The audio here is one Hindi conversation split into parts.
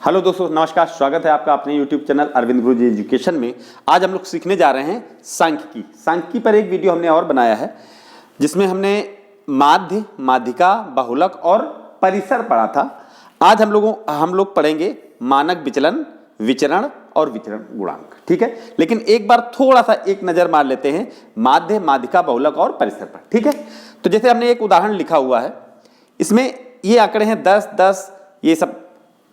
हेलो दोस्तों, नमस्कार। स्वागत है आपका अपने यूट्यूब चैनल अरविंद गुरुजी एजुकेशन में। आज हम लोग सीखने जा रहे हैं सांख्यिकी पर एक वीडियो हमने और बनाया है, जिसमें हमने माध्य, माध्यिका, बहुलक और परिसर पढ़ा था। आज हम लोग पढ़ेंगे मानक विचलन, विचरण और विचरण गुणांक। ठीक है, लेकिन एक बार थोड़ा सा एक नजर मार लेते हैं माध्य, माध्यिका, बहुलक और परिसर पर। ठीक है, तो जैसे हमने एक उदाहरण लिखा हुआ है, इसमें ये आंकड़े हैं 10, 10, ये सब,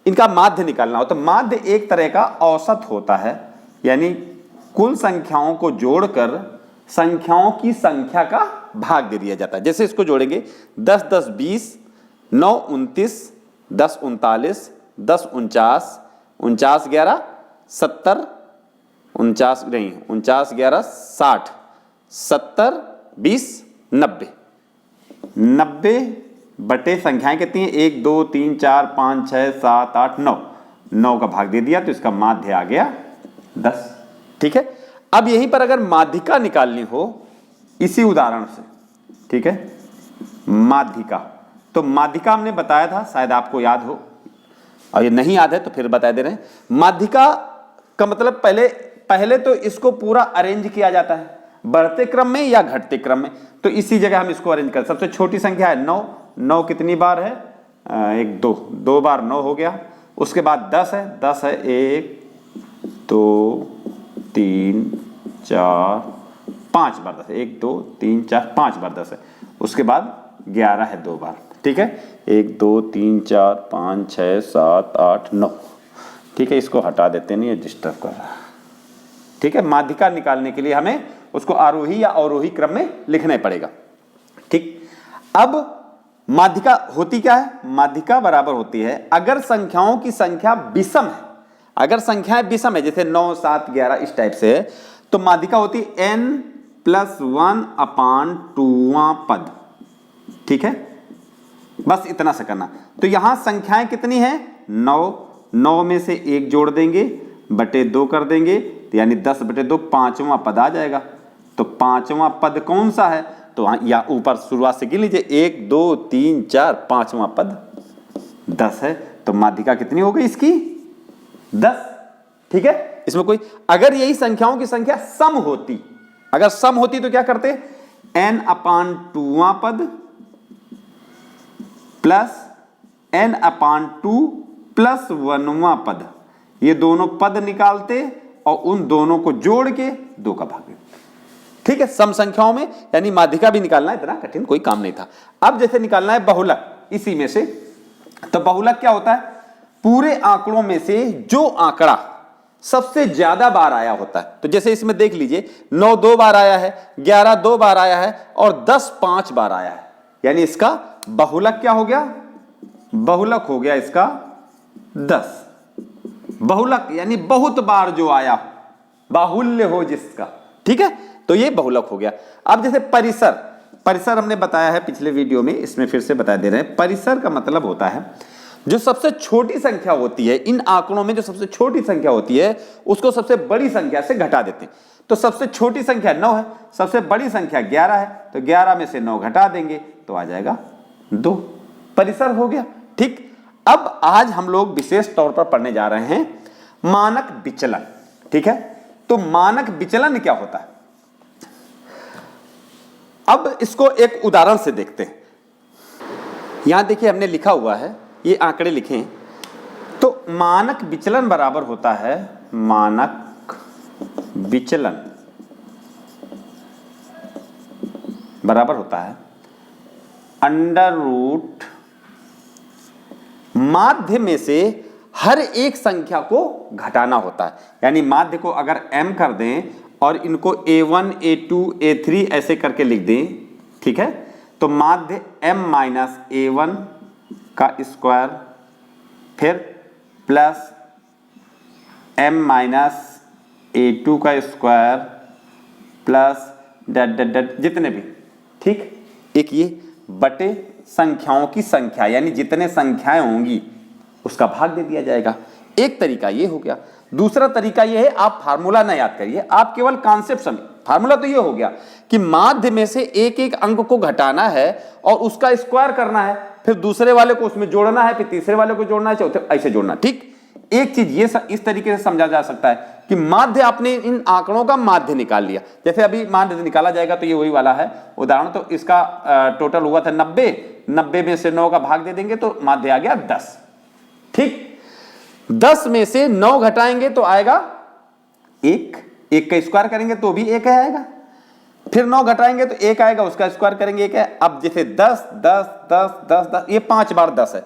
इनका माध्य निकालना हो तो माध्य एक तरह का औसत होता है, यानी कुल संख्याओं को जोड़कर संख्याओं की संख्या का भाग दे दिया जाता है। जैसे इसको जोड़ेंगे 10, 10, 20, 9, 29, 10, 39, 10, 49, 49, 11, 70, 49 नहीं, 49, 11, 60, 70, 20, 90, 90 बटे संख्याएं कितनी है? 1, 2, 3, 4, 5, 6, 7, 8, 9, 9 का भाग दे दिया तो इसका माध्य आ गया 10। ठीक है, अब यहीं पर अगर माध्यिका निकालनी हो इसी उदाहरण से, ठीक है, माध्यिका, तो माध्यिका हमने बताया था, शायद आपको याद हो, और ये नहीं याद है तो फिर बता दे रहे हैं। माध्यिका का मतलब पहले तो इसको पूरा अरेंज किया जाता है, बढ़ते क्रम में या घटते क्रम में। तो इसी जगह हम इसको अरेंज कर, सबसे छोटी संख्या है 9, 9 कितनी बार है? 1, 2, 2 बार 9 हो गया। उसके बाद 10 है, 10 है 1, 2, 3, 4, 5 बार 10 है, 1, 2, 3, 4, 5 बार 10 है। उसके बाद 11 है 2 बार। ठीक है, 1, 2, 3, 4, 5, 6, 7, 8, 9। ठीक है, इसको हटा देते नहीं, ये डिस्टर्ब कर रहा है। ठीक है, माध्यिका निकालने के लिए हमें उसको आरोही या अवरोही क्रम में लिखना पड़ेगा। ठीक, अब माध्यिका होती क्या है? माध्यिका बराबर होती है अगर संख्याओं की संख्या विषम है, अगर संख्याएं विषम है, जैसे 9, 7, 11 इस टाइप से है, तो माध्यिका होती है n+1/2वां पद। ठीक है, बस इतना सा करना। तो यहां संख्याएं कितनी है? 9, 9 में से 1 जोड़ देंगे, बटे 2 कर देंगे, यानी 10 बटे 2 5वां पद आ जाएगा। तो 5वां पद कौन सा है? तो या ऊपर शुरुआत से गिन लीजिए, 1, 2, 3, 4, 5वां पद 10 है। तो माध्यिका कितनी हो गई इसकी? 10। ठीक है, इसमें कोई, अगर यही संख्याओं की संख्या सम होती, अगर सम होती तो क्या करते? n/2वां पद प्लस n/2 प्लस 1वां पद, ये दोनों पद निकालते और उन दोनों को जोड़ के 2 का भाग देते। ठीक है, सम संख्याओं में, यानी माध्यिका भी निकालना इतना कठिन कोई काम नहीं था। अब जैसे निकालना है बहुलक इसी में से, तो बहुलक क्या होता है? पूरे आंकड़ों में से जो आंकड़ा सबसे ज्यादा बार आया होता है। तो जैसे इसमें देख लीजिए, 9 2 बार आया है, 11 2 बार आया है और 10 5 बार आया है, यानी इसका बहुलक क्या हो गया? बहुलक हो गया इसका 10। बहुलक यानी बहुत बार जो आया, बाहुल्य हो जिसका। ठीक है, तो ये बहुलक हो गया। अब जैसे परिसर, परिसर हमने बताया है पिछले वीडियो में, इसमें फिर से बता दे रहे हैं। परिसर का मतलब होता है जो सबसे छोटी संख्या होती है, इन आंकड़ों में जो सबसे छोटी संख्या होती है उसको सबसे बड़ी संख्या से घटा देते हैं। तो सबसे छोटी संख्या 9 है, सबसे बड़ी संख्या 11 है, तो 11 में से 9 घटा देंगे तो आ जाएगा 2, परिसर हो गया। ठीक, अब आज हम लोग विशेष तौर पर पढ़ने जा रहे हैं मानक विचलन। ठीक है, तो मानक विचलन क्या होता है? अब इसको एक उदाहरण से देखते हैं। यहां देखिए हमने लिखा हुआ है, ये आंकड़े लिखे हैं। तो मानक विचलन बराबर होता है, मानक विचलन बराबर होता है √ माध्य में से हर एक संख्या को घटाना होता है। यानी माध्य को अगर m कर दें और इनको a1, a2, a3 ऐसे करके लिख दें, ठीक है, तो माध्य m-a1 का स्क्वायर, फिर प्लस m-a2 का स्क्वायर प्लस जितने भी, ठीक, एक ये बटे संख्याओं की संख्या, यानी जितने संख्याएं होंगी उसका भाग दे दिया जाएगा। एक तरीका ये हो गया। दूसरा तरीका ये है, आप फार्मूला ना याद करिए, आप केवल कॉन्सेप्ट समझिए। फार्मूला तो ये हो गया कि माध्य में से एक एक अंक को घटाना है और उसका स्क्वायर करना है, फिर दूसरे वाले को उसमें जोड़ना है, फिर तीसरे वाले को जोड़ना है, चौथे ऐसे जोड़ना। ठीक, एक चीज ये इस तरीके से समझा जा सकता है कि माध्य, आपने इन आंकड़ों का माध्य निकाल लिया। जैसे अभी माध्य निकाला जाएगा तो ये वही वाला है उदाहरण। तो इसका टोटल हुआ था 90 में से 9 का भाग दे देंगे तो माध्य आ गया 10। ठीक, 10 में से 9 घटाएंगे तो आएगा 1 का स्क्वायर करेंगे तो भी 1 आएगा, फिर 9 घटाएंगे तो 1 आएगा, उसका स्क्वायर करेंगे 1 है। अब जैसे 10 10 10 10 10 ये 5 बार 10 है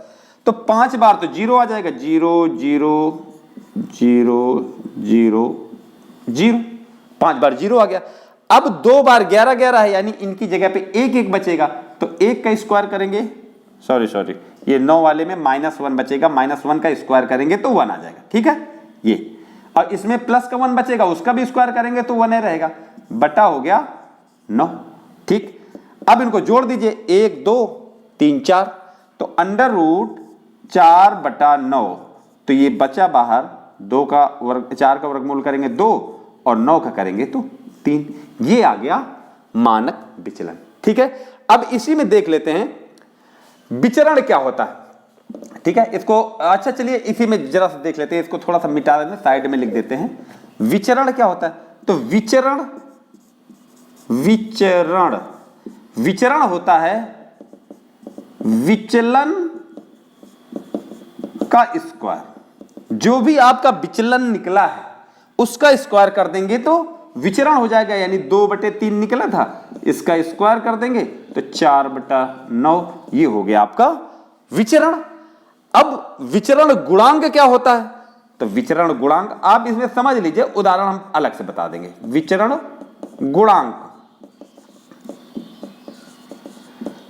तो 5 बार तो 0 आ जाएगा, 0 0 0 0 0, 5 बार 0 आ गया। अब 2 बार 11 11 है, यानी इनकी जगह पे 1 1 बचेगा तो 1 का स्क्वायर करेंगे, सॉरी ये 9 वाले में -1 बचेगा, -1 का स्क्वायर करेंगे तो 1 आ जाएगा। ठीक है ये, और इसमें प्लस का 1 बचेगा, उसका भी स्क्वायर करेंगे तो 1 रहेगा, बटा हो गया 9। ठीक, अब इनको जोड़ दीजिए 1 2 3 4, तो अंडर रूट 4/9, तो ये बचा बाहर 2 का वर्ग, 4 का वर्गमूल करेंगे 2 और 9 का करेंगे तो 3। ये आ गया मानक विचलन। ठीक है, अब इसी में देख लेते हैं विचरण क्या होता है। ठीक है, इसको अच्छा चलिए इसी में जरा सा देख लेते हैं, इसको थोड़ा सा मिटा देते हैं, साइड में लिख देते हैं। विचरण क्या होता है, तो विचरण होता है विचलन का स्क्वायर। जो भी आपका विचलन निकला है उसका स्क्वायर कर देंगे तो विचरण हो जाएगा, यानी 2/3 निकला था, इसका स्क्वायर कर देंगे तो 4/9, ये हो गया आपका विचरण। अब विचरण गुणांक क्या होता है, तो विचरण गुणांक आप इसमें समझ लीजिए, उदाहरण हम अलग से बता देंगे। विचरण गुणांक,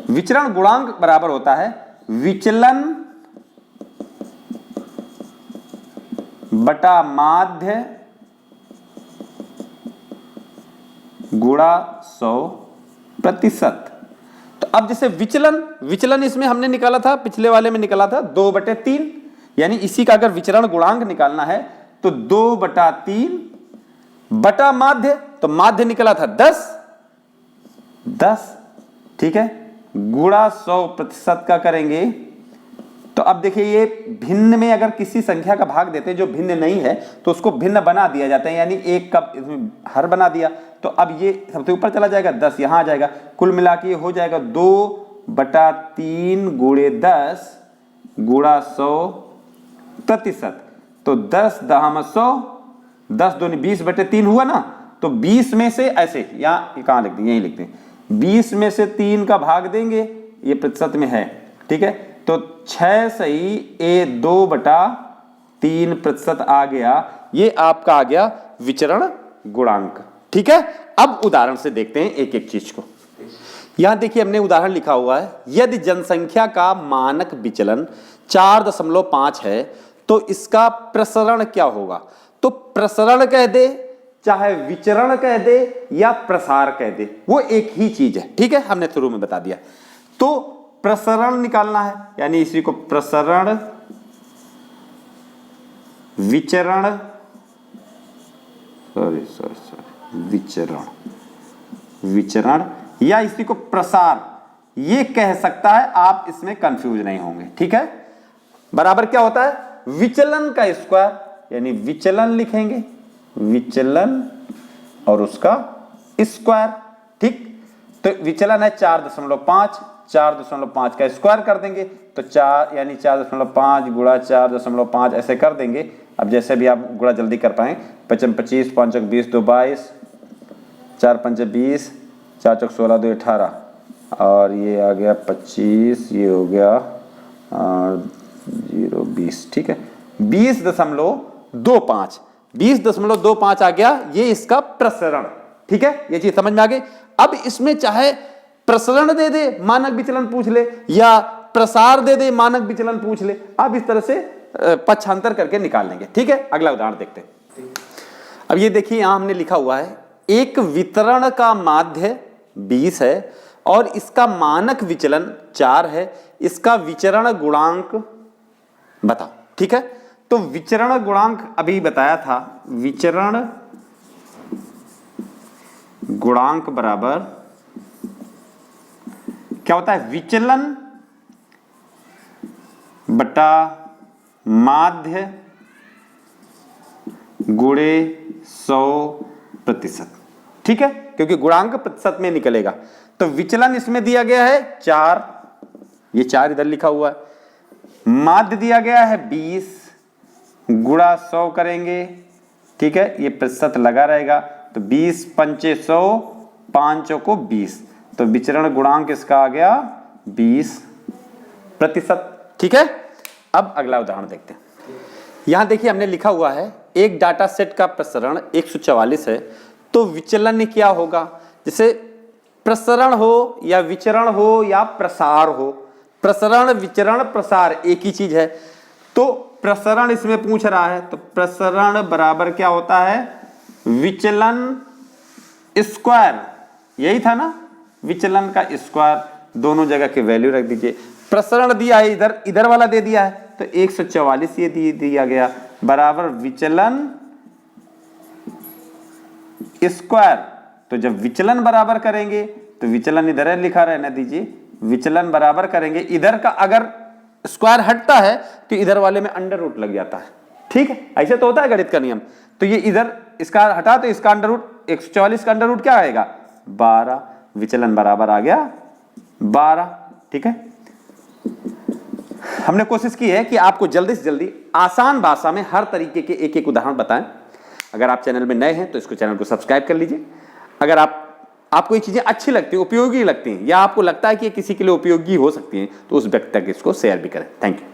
विचरण गुणांक बराबर होता है विचलन बटा माध्य गुणा 100%। तो अब जैसे विचलन इसमें हमने निकाला था, पिछले वाले में निकाला था 2/3, यानी इसी का अगर विचरण गुणांक निकालना है तो 2/3 बटा माध्य, तो माध्य निकला था 10। ठीक है, गुणा 100% का करेंगे तो अब देखिए ये भिन्न में अगर किसी संख्या का भाग देते हैं जो भिन्न नहीं है तो उसको भिन्न बना दिया जाता है, यानी एक का इसमें हर बना दिया, तो अब ये सबसे ऊपर चला जाएगा, 10 यहां आ जाएगा, कुल मिला के हो जाएगा 2/3 गुणे 10 गुणा 100%। तो 10 दहम 100, 10 दूनी 20/3 हुआ ना, तो 20 में से ऐसे यहाँ कहाँ लिख दें, यहीं लिखते हैं, 20 में से 3 का भाग देंगे, ये प्रतिशत में है। ठीक है, तो 6 सही ए 2/3% आ गया, ये आपका आ गया विचरण गुणांक। ठीक है, अब उदाहरण से देखते हैं एक एक चीज को। यहां देखिए हमने उदाहरण लिखा हुआ है, यदि जनसंख्या का मानक विचलन 4.5 है तो इसका प्रसरण क्या होगा। तो प्रसरण कह दे, चाहे विचरण कह दे या प्रसार कह दे, वो एक ही चीज है। ठीक है, हमने शुरू में बता दिया। तो प्रसरण निकालना है, यानी इसी को प्रसरण विचरण विचरण या इसी को प्रसार, ये कह सकता है, आप इसमें कंफ्यूज नहीं होंगे। ठीक है, बराबर क्या होता है, विचलन का स्क्वायर, यानी विचलन लिखेंगे, विचलन और उसका स्क्वायर। ठीक, तो विचलन है 4.5, 4.5 का स्क्वायर कर देंगे तो 4 यानी 4.5 गुणा 4.5 ऐसे कर देंगे। अब जैसे भी आप गुणा जल्दी कर पाए, 5 25, 5 20, 2 22, 4 5 20, 4 चौक 16, 2 18, और ये आ गया 25, ये हो गया 0 20। ठीक है, 20.25, 20.25 आ गया, ये इसका प्रसरण। ठीक है, ये चीज समझ में आ गई। अब इसमें चाहे प्रसरण दे दे मानक विचलन पूछ ले या प्रसार दे दे मानक विचलन पूछ ले, आप इस तरह से पक्षांतर करके निकाल लेंगे। ठीक है, अगला उदाहरण देखते हैं। अब ये देखिए यहां हमने लिखा हुआ है, एक वितरण का माध्य 20 है और इसका मानक विचलन 4 है, इसका विचरण गुणांक बताओ। ठीक है, तो विचरण गुणांक अभी बताया था, विचरण गुणांक बराबर क्या होता है, विचलन बटा माध्य गुणे 100%। ठीक है, क्योंकि गुणांक प्रतिशत में निकलेगा। तो विचलन इसमें दिया गया है 4, ये 4 इधर लिखा हुआ है। माध्य दिया गया है 20 गुणा 100 करेंगे। ठीक है, ये प्रतिशत लगा रहेगा। तो 20 पंचे 100, 5 को 20, तो विचरण गुणांक इसका आ गया 20%। ठीक है, अब अगला उदाहरण देखते हैं। यहां देखिए हमने लिखा हुआ है एक डाटा सेट का प्रसरण 144 है, तो विचलन क्या होगा। जैसे प्रसरण हो या विचरण हो या प्रसार हो, प्रसरण विचरण प्रसार एक ही चीज है। तो प्रसरण इसमें पूछ रहा है, तो प्रसरण बराबर क्या होता है, विचलन स्क्वायर, यही था ना, विचलन का स्क्वायर, दोनों जगह के वैल्यू रख दीजिए। प्रसरण दिया है इधर, इधर वाला दे दिया है, तो 144 ये दिया गया बराबर विचलन स्क्वायर। तो जब विचलन बराबर करेंगे तो विचलन इधर लिखा रहने दीजिए, विचलन बराबर करेंगे, इधर का अगर स्क्वायर हटता है तो इधर वाले में अंडर रूट लग जाता है। ठीक है, ऐसे तो होता है गणित का नियम। तो ये इधर इसका हटा तो इसका अंडर रूट, 144 का अंडर रूट क्या आएगा 12, विचलन बराबर आ गया 12। ठीक है, हमने कोशिश की है कि आपको जल्दी से जल्दी आसान भाषा में हर तरीके के एक एक उदाहरण बताएं। अगर आप चैनल में नए हैं तो इसको चैनल को सब्सक्राइब कर लीजिए। अगर आपको ये चीजें अच्छी लगती हैं, उपयोगी लगती हैं, या आपको लगता है कि ये किसी के लिए उपयोगी हो सकती हैं, तो उस व्यक्ति तक इसको शेयर भी करें। Thank you.